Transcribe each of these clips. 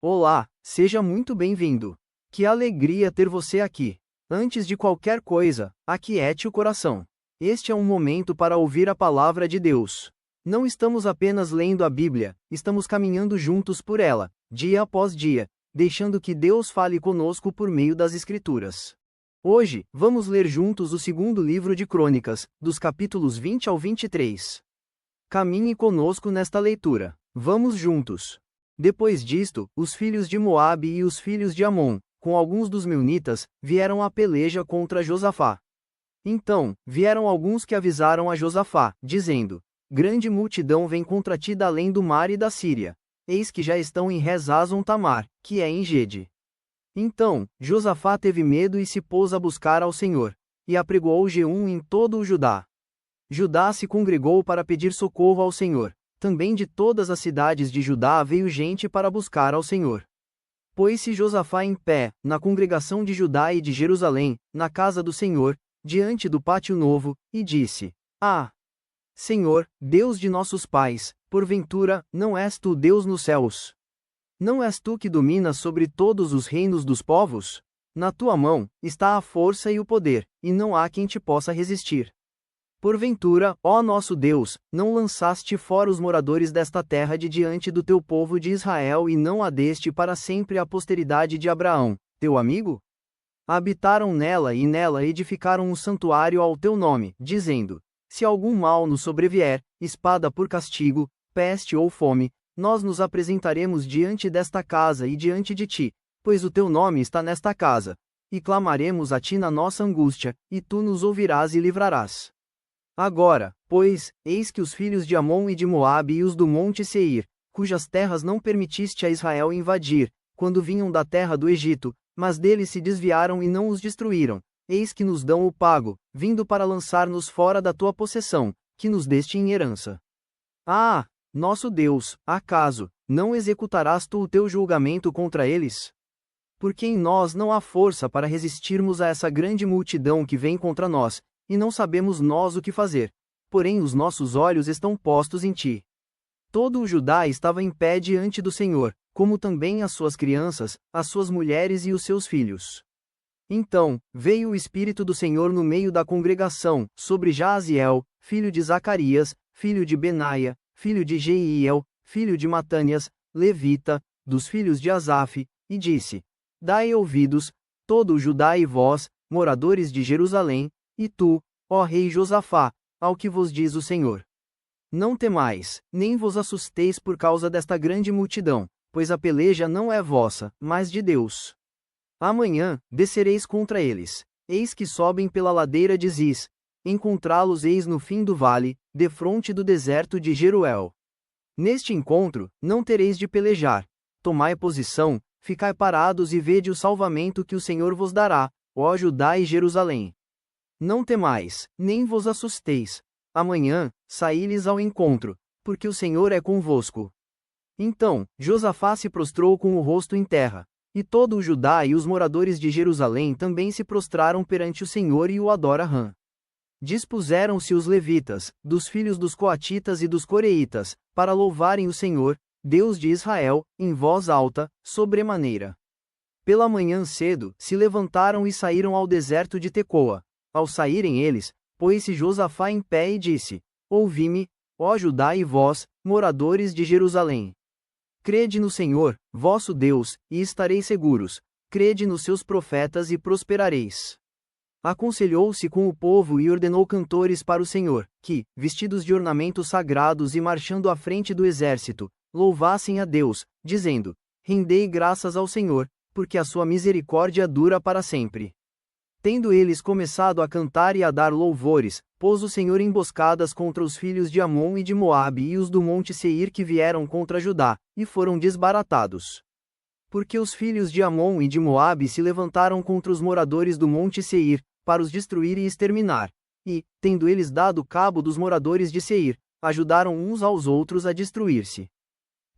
Olá, seja muito bem-vindo. Que alegria ter você aqui. Antes de qualquer coisa, aquiete o coração. Este é um momento para ouvir a palavra de Deus. Não estamos apenas lendo a Bíblia, estamos caminhando juntos por ela, dia após dia, deixando que Deus fale conosco por meio das Escrituras. Hoje, vamos ler juntos o segundo livro de Crônicas, dos capítulos 20 ao 23. Caminhe conosco nesta leitura. Vamos juntos. Depois disto, os filhos de Moabe e os filhos de Amon, com alguns dos meunitas, vieram à peleja contra Josafá. Então, vieram alguns que avisaram a Josafá, dizendo: Grande multidão vem contra ti da além do mar e da Síria. Eis que já estão em Rezazon Tamar, que é em Gede. Então, Josafá teve medo e se pôs a buscar ao Senhor, e apregoou jejum em todo o Judá. Judá se congregou para pedir socorro ao Senhor. Também de todas as cidades de Judá veio gente para buscar ao Senhor. Pôs-se Josafá em pé, na congregação de Judá e de Jerusalém, na casa do Senhor, diante do pátio novo, e disse: Ah! Senhor, Deus de nossos pais, porventura, não és tu Deus nos céus? Não és tu que dominas sobre todos os reinos dos povos? Na tua mão está a força e o poder, e não há quem te possa resistir. Porventura, ó nosso Deus, não lançaste fora os moradores desta terra de diante do teu povo de Israel e não a deste para sempre a posteridade de Abraão, teu amigo? Habitaram nela e nela edificaram um santuário ao teu nome, dizendo: Se algum mal nos sobrevier, espada por castigo, peste ou fome, nós nos apresentaremos diante desta casa e diante de ti, pois o teu nome está nesta casa, e clamaremos a ti na nossa angústia, e tu nos ouvirás e livrarás. Agora, pois, eis que os filhos de Amon e de Moabe e os do monte Seir, cujas terras não permitiste a Israel invadir, quando vinham da terra do Egito, mas deles se desviaram e não os destruíram, eis que nos dão o pago, vindo para lançar-nos fora da tua possessão, que nos deste em herança. Ah! Nosso Deus, acaso, não executarás tu o teu julgamento contra eles? Porque em nós não há força para resistirmos a essa grande multidão que vem contra nós, e não sabemos nós o que fazer. Porém os nossos olhos estão postos em ti. Todo o Judá estava em pé diante do Senhor, como também as suas crianças, as suas mulheres e os seus filhos. Então, veio o Espírito do Senhor no meio da congregação, sobre Jaaziel, filho de Zacarias, filho de Benaia, filho de Jeiel, filho de Matânias, levita, dos filhos de Asaf, e disse: Dai ouvidos, todo o Judá e vós, moradores de Jerusalém, e tu, ó rei Josafá, ao que vos diz o Senhor. Não temais, nem vos assusteis por causa desta grande multidão, pois a peleja não é vossa, mas de Deus. Amanhã, descereis contra eles. Eis que sobem pela ladeira de Ziz. Encontrá-los eis no fim do vale, defronte do deserto de Jeruel. Neste encontro, não tereis de pelejar. Tomai posição, ficai parados e vede o salvamento que o Senhor vos dará, ó Judá e Jerusalém. Não temais, nem vos assusteis. Amanhã, saí-lhes ao encontro, porque o Senhor é convosco. Então, Josafá se prostrou com o rosto em terra, e todo o Judá e os moradores de Jerusalém também se prostraram perante o Senhor e o adoraram. Dispuseram-se os levitas, dos filhos dos coatitas e dos coreitas, para louvarem o Senhor, Deus de Israel, em voz alta, sobremaneira. Pela manhã cedo, se levantaram e saíram ao deserto de Tecoa. Ao saírem eles, pôs-se Josafá em pé e disse: Ouvi-me, ó Judá e vós, moradores de Jerusalém. Crede no Senhor, vosso Deus, e estareis seguros. Crede nos seus profetas e prosperareis. Aconselhou-se com o povo e ordenou cantores para o Senhor, que, vestidos de ornamentos sagrados e marchando à frente do exército, louvassem a Deus, dizendo: Rendei graças ao Senhor, porque a sua misericórdia dura para sempre. Tendo eles começado a cantar e a dar louvores, pôs o Senhor emboscadas contra os filhos de Amon e de Moabe e os do monte Seir que vieram contra Judá, e foram desbaratados. Porque os filhos de Amon e de Moabe se levantaram contra os moradores do monte Seir, para os destruir e exterminar. E, tendo eles dado cabo dos moradores de Seir, ajudaram uns aos outros a destruir-se.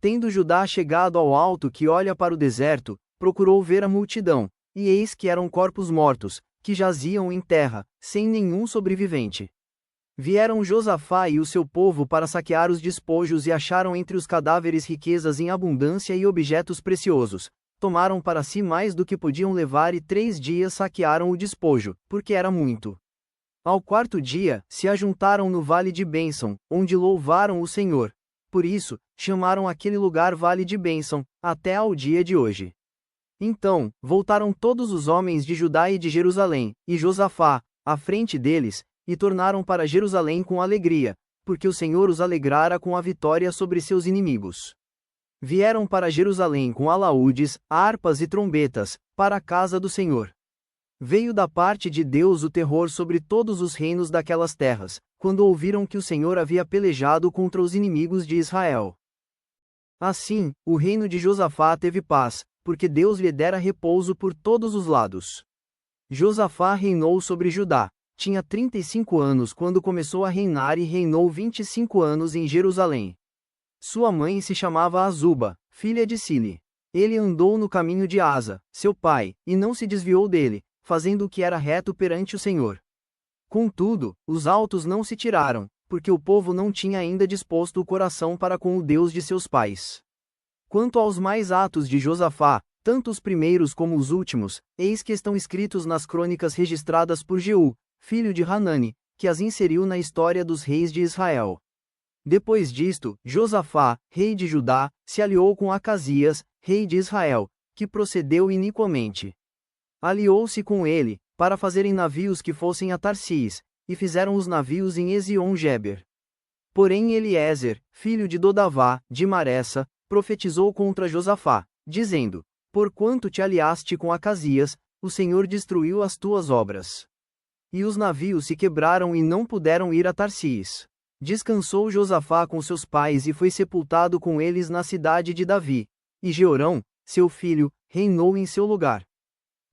Tendo Judá chegado ao alto que olha para o deserto, procurou ver a multidão, e eis que eram corpos mortos, que jaziam em terra, sem nenhum sobrevivente. Vieram Josafá e o seu povo para saquear os despojos e acharam entre os cadáveres riquezas em abundância e objetos preciosos. Tomaram para si mais do que podiam levar e 3 dias saquearam o despojo, porque era muito. Ao 4º dia, se ajuntaram no vale de bênção, onde louvaram o Senhor. Por isso, chamaram aquele lugar Vale de Bênção, até ao dia de hoje. Então, voltaram todos os homens de Judá e de Jerusalém, e Josafá, à frente deles, e tornaram para Jerusalém com alegria, porque o Senhor os alegrara com a vitória sobre seus inimigos. Vieram para Jerusalém com alaúdes, harpas e trombetas, para a casa do Senhor. Veio da parte de Deus o terror sobre todos os reinos daquelas terras, quando ouviram que o Senhor havia pelejado contra os inimigos de Israel. Assim, o reino de Josafá teve paz, porque Deus lhe dera repouso por todos os lados. Josafá reinou sobre Judá. Tinha 35 anos quando começou a reinar e reinou 25 anos em Jerusalém. Sua mãe se chamava Azuba, filha de Sili. Ele andou no caminho de Asa, seu pai, e não se desviou dele, fazendo o que era reto perante o Senhor. Contudo, os altos não se tiraram, porque o povo não tinha ainda disposto o coração para com o Deus de seus pais. Quanto aos mais atos de Josafá, tanto os primeiros como os últimos, eis que estão escritos nas crônicas registradas por Jeú, filho de Hanani, que as inseriu na história dos reis de Israel. Depois disto, Josafá, rei de Judá, se aliou com Acasias, rei de Israel, que procedeu iniquamente. Aliou-se com ele, para fazerem navios que fossem a Tarsís, e fizeram os navios em Ezion-Geber. Porém Eliezer, filho de Dodavá, de Maressa, profetizou contra Josafá, dizendo: Porquanto te aliaste com Acasias, o Senhor destruiu as tuas obras. E os navios se quebraram e não puderam ir a Tarsís. Descansou Josafá com seus pais e foi sepultado com eles na cidade de Davi. E Jeorão, seu filho, reinou em seu lugar.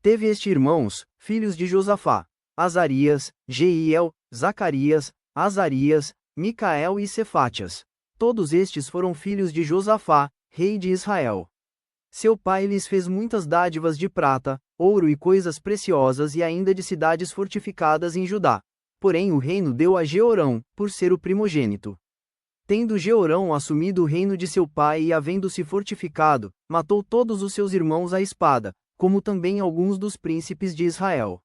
Teve este irmãos, filhos de Josafá: Azarias, Jeiel, Zacarias, Azarias, Micael e Cefatias. Todos estes foram filhos de Josafá, rei de Israel. Seu pai lhes fez muitas dádivas de prata, ouro e coisas preciosas e ainda de cidades fortificadas em Judá. Porém o reino deu a Jeorão, por ser o primogênito. Tendo Jeorão assumido o reino de seu pai e havendo-se fortificado, matou todos os seus irmãos à espada, como também alguns dos príncipes de Israel.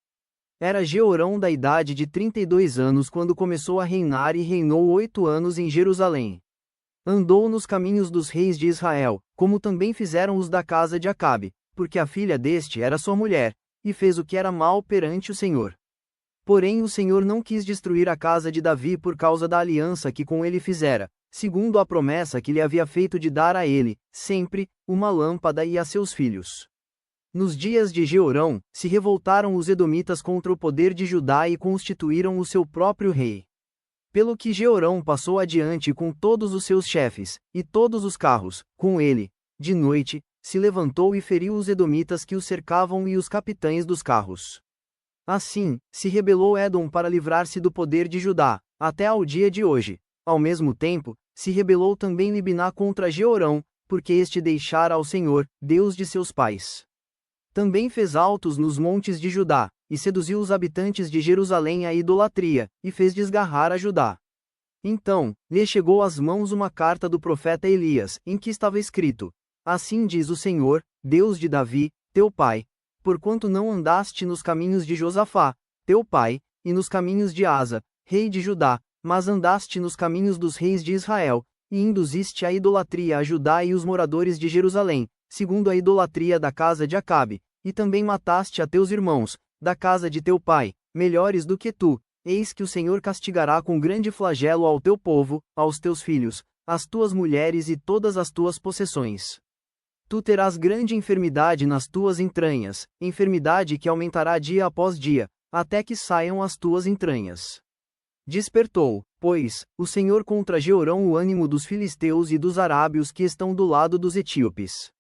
Era Jeorão da idade de 32 anos quando começou a reinar e reinou 8 anos em Jerusalém. Andou nos caminhos dos reis de Israel, como também fizeram os da casa de Acabe, porque a filha deste era sua mulher, e fez o que era mal perante o Senhor. Porém o Senhor não quis destruir a casa de Davi por causa da aliança que com ele fizera, segundo a promessa que lhe havia feito de dar a ele, sempre, uma lâmpada e a seus filhos. Nos dias de Jeorão, se revoltaram os edomitas contra o poder de Judá e constituíram o seu próprio rei. Pelo que Jeorão passou adiante com todos os seus chefes, e todos os carros, com ele, de noite, se levantou e feriu os edomitas que os cercavam e os capitães dos carros. Assim, se rebelou Edom para livrar-se do poder de Judá, até ao dia de hoje. Ao mesmo tempo, se rebelou também Libiná contra Jeorão, porque este deixara ao Senhor, Deus de seus pais. Também fez altos nos montes de Judá, e seduziu os habitantes de Jerusalém à idolatria, e fez desgarrar a Judá. Então, lhe chegou às mãos uma carta do profeta Elias, em que estava escrito: Assim diz o Senhor, Deus de Davi, teu pai, porquanto não andaste nos caminhos de Josafá, teu pai, e nos caminhos de Asa, rei de Judá, mas andaste nos caminhos dos reis de Israel, e induziste à idolatria a Judá e os moradores de Jerusalém, segundo a idolatria da casa de Acabe, e também mataste a teus irmãos, da casa de teu pai, melhores do que tu. Eis que o Senhor castigará com grande flagelo ao teu povo, aos teus filhos, as tuas mulheres e todas as tuas possessões. Tu terás grande enfermidade nas tuas entranhas, enfermidade que aumentará dia após dia, até que saiam as tuas entranhas. Despertou, pois, o Senhor contra Jeorão o ânimo dos filisteus e dos arábios que estão do lado dos etíopes.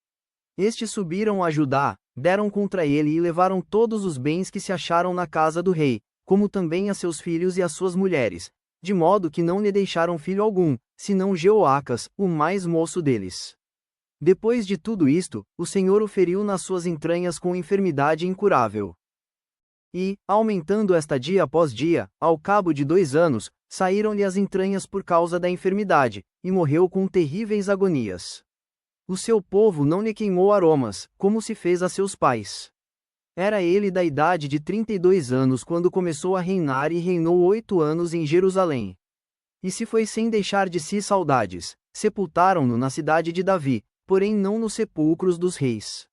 Estes subiram a Judá, deram contra ele e levaram todos os bens que se acharam na casa do rei, como também a seus filhos e as suas mulheres, de modo que não lhe deixaram filho algum, senão Jeoacas, o mais moço deles. Depois de tudo isto, o Senhor o feriu nas suas entranhas com enfermidade incurável. E, aumentando esta dia após dia, ao cabo de 2 anos, saíram-lhe as entranhas por causa da enfermidade, e morreu com terríveis agonias. O seu povo não lhe queimou aromas, como se fez a seus pais. Era ele da idade de 32 anos quando começou a reinar e reinou 8 anos em Jerusalém. E se foi sem deixar de si saudades, sepultaram-no na cidade de Davi, porém não nos sepulcros dos reis.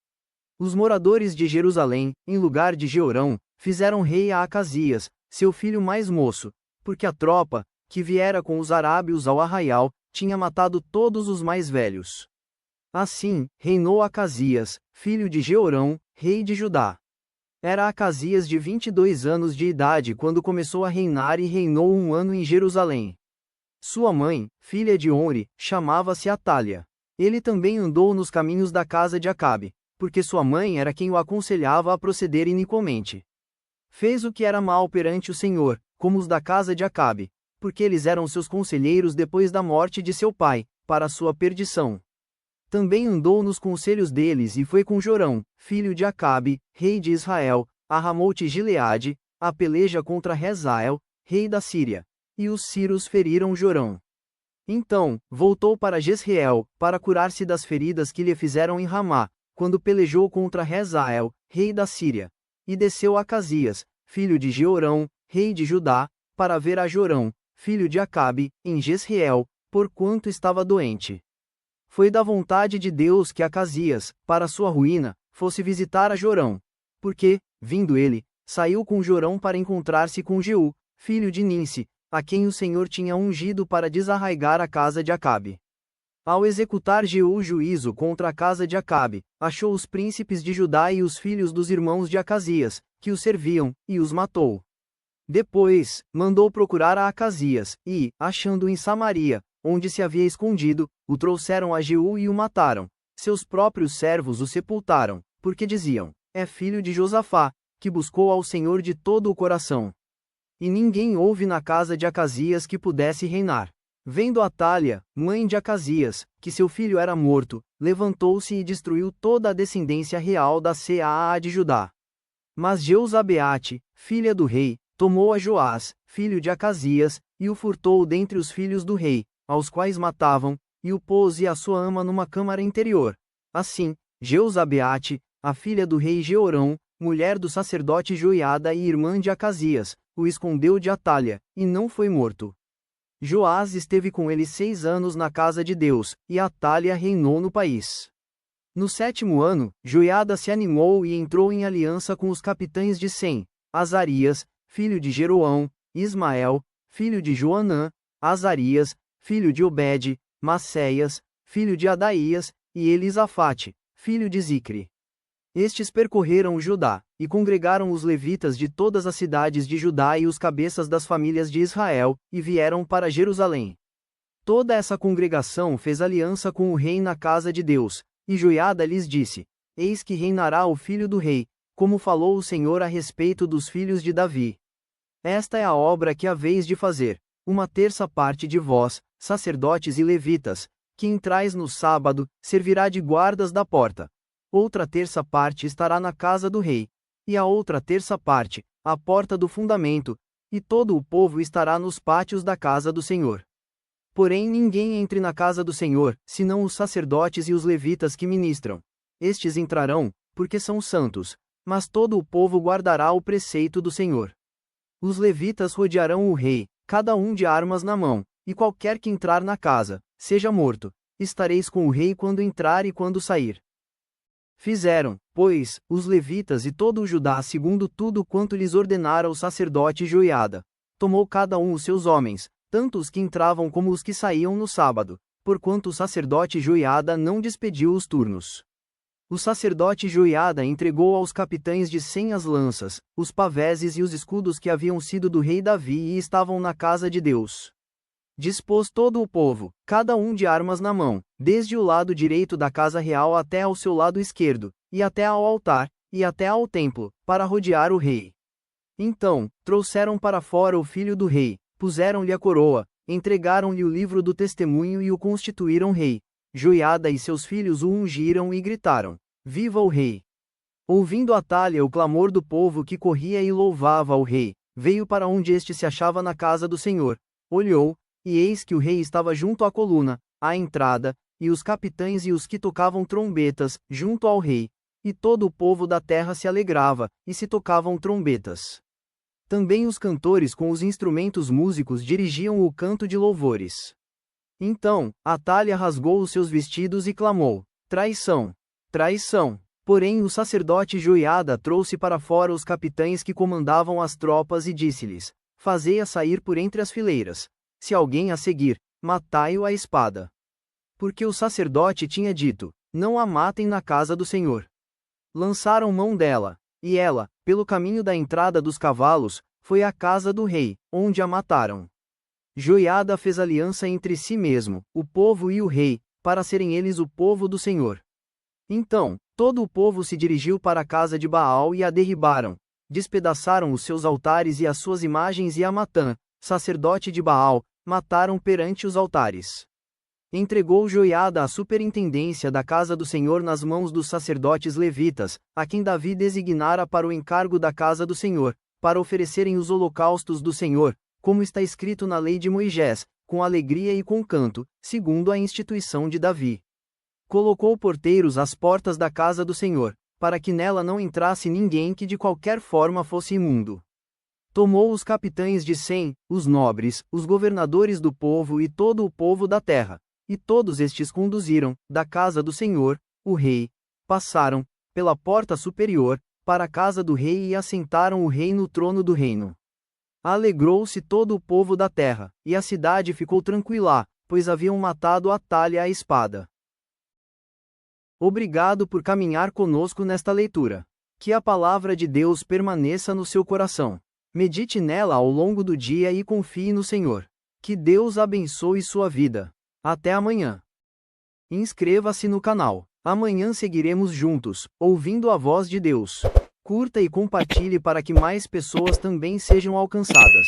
Os moradores de Jerusalém, em lugar de Jeorão, fizeram rei a Acasias, seu filho mais moço, porque a tropa, que viera com os arábios ao arraial, tinha matado todos os mais velhos. Assim, reinou Acasias, filho de Jeorão, rei de Judá. Era Acasias de 22 anos de idade quando começou a reinar e reinou 1 ano em Jerusalém. Sua mãe, filha de Onri, chamava-se Atália. Ele também andou nos caminhos da casa de Acabe, porque sua mãe era quem o aconselhava a proceder iniquamente. Fez o que era mal perante o Senhor, como os da casa de Acabe, porque eles eram seus conselheiros depois da morte de seu pai, para sua perdição. Também andou nos conselhos deles e foi com Jorão, filho de Acabe, rei de Israel, a Ramote-Gileade, a peleja contra Rezael, rei da Síria. E os sírios feriram Jorão. Então, voltou para Jezreel, para curar-se das feridas que lhe fizeram em Ramá, quando pelejou contra Rezael, rei da Síria. E desceu Acasias, filho de Jeorão, rei de Judá, para ver a Jorão, filho de Acabe, em Jezreel, porquanto estava doente. Foi da vontade de Deus que Acasias, para sua ruína, fosse visitar a Jorão. Porque, vindo ele, saiu com Jorão para encontrar-se com Jeú, filho de Ninsi, a quem o Senhor tinha ungido para desarraigar a casa de Acabe. Ao executar Jeú o juízo contra a casa de Acabe, achou os príncipes de Judá e os filhos dos irmãos de Acasias, que o serviam, e os matou. Depois, mandou procurar a Acasias, e, achando-o em Samaria, onde se havia escondido, o trouxeram a Jeú e o mataram. Seus próprios servos o sepultaram, porque diziam: é filho de Josafá, que buscou ao Senhor de todo o coração. E ninguém houve na casa de Acasias que pudesse reinar. Vendo Atália, mãe de Acasias, que seu filho era morto, levantou-se e destruiu toda a descendência real da Caa de Judá. Mas Jeuzabeate, filha do rei, tomou a Joás, filho de Acasias, e o furtou dentre os filhos do rei, aos quais matavam, e o pôs e a sua ama numa câmara interior. Assim, Jeuzabeate, a filha do rei Jeorão, mulher do sacerdote Joiada e irmã de Acasias, o escondeu de Atália, e não foi morto. Joás esteve com ele 6 anos na casa de Deus, e Atália reinou no país. No 7º ano, Joiada se animou e entrou em aliança com os capitães de Sem, Azarias, filho de Jeroão, Ismael, filho de Joanã, Azarias, filho de Obed, Maceias, filho de Adaías, e Elisafate, filho de Zicre. Estes percorreram Judá, e congregaram os levitas de todas as cidades de Judá e os cabeças das famílias de Israel, e vieram para Jerusalém. Toda essa congregação fez aliança com o rei na casa de Deus, e Joiada lhes disse: eis que reinará o filho do rei, como falou o Senhor a respeito dos filhos de Davi. Esta é a obra que haveis de fazer: 1/3 parte de vós, sacerdotes e levitas, que entrais no sábado, servirá de guardas da porta. Outra 1/3 parte estará na casa do rei, e a outra 1/3 parte, à porta do fundamento, e todo o povo estará nos pátios da casa do Senhor. Porém ninguém entre na casa do Senhor, senão os sacerdotes e os levitas que ministram. Estes entrarão, porque são santos, mas todo o povo guardará o preceito do Senhor. Os levitas rodearão o rei, cada um de armas na mão, e qualquer que entrar na casa, seja morto. Estareis com o rei quando entrar e quando sair. Fizeram, pois, os levitas e todo o Judá segundo tudo quanto lhes ordenara o sacerdote Joiada. Tomou cada um os seus homens, tanto os que entravam como os que saíam no sábado, porquanto o sacerdote Joiada não despediu os turnos. O sacerdote Joiada entregou aos capitães de Sem as lanças, os paveses e os escudos que haviam sido do rei Davi e estavam na casa de Deus. Dispôs todo o povo, cada um de armas na mão, desde o lado direito da casa real até ao seu lado esquerdo, e até ao altar, e até ao templo, para rodear o rei. Então, trouxeram para fora o filho do rei, puseram-lhe a coroa, entregaram-lhe o livro do testemunho e o constituíram rei. Joiada e seus filhos o ungiram e gritaram: Viva o rei! Ouvindo Atália o clamor do povo que corria e louvava ao rei, veio para onde este se achava na casa do Senhor, olhou, e eis que o rei estava junto à coluna, à entrada, e os capitães e os que tocavam trombetas, junto ao rei, e todo o povo da terra se alegrava, e se tocavam trombetas. Também os cantores com os instrumentos músicos dirigiam o canto de louvores. Então, Atália rasgou os seus vestidos e clamou: traição! Traição! Porém o sacerdote Joiada trouxe para fora os capitães que comandavam as tropas e disse-lhes: fazei-a sair por entre as fileiras. Se alguém a seguir, matai-o à espada. Porque o sacerdote tinha dito: não a matem na casa do Senhor. Lançaram mão dela, e ela, pelo caminho da entrada dos cavalos, foi à casa do rei, onde a mataram. Joiada fez aliança entre si mesmo, o povo e o rei, para serem eles o povo do Senhor. Então, todo o povo se dirigiu para a casa de Baal e a derribaram. Despedaçaram os seus altares e as suas imagens e a Matã, sacerdote de Baal, mataram perante os altares. Entregou Joiada a superintendência da casa do Senhor nas mãos dos sacerdotes levitas, a quem Davi designara para o encargo da casa do Senhor, para oferecerem os holocaustos do Senhor, como está escrito na lei de Moisés, com alegria e com canto, segundo a instituição de Davi. Colocou porteiros às portas da casa do Senhor, para que nela não entrasse ninguém que de qualquer forma fosse imundo. Tomou os capitães de Sem, os nobres, os governadores do povo e todo o povo da terra, e todos estes conduziram, da casa do Senhor, o rei, passaram, pela porta superior, para a casa do rei e assentaram o rei no trono do reino. Alegrou-se todo o povo da terra, e a cidade ficou tranquila, pois haviam matado Atália à espada. Obrigado por caminhar conosco nesta leitura. Que a palavra de Deus permaneça no seu coração. Medite nela ao longo do dia e confie no Senhor. Que Deus abençoe sua vida. Até amanhã. Inscreva-se no canal. Amanhã seguiremos juntos, ouvindo a voz de Deus. Curta e compartilhe para que mais pessoas também sejam alcançadas.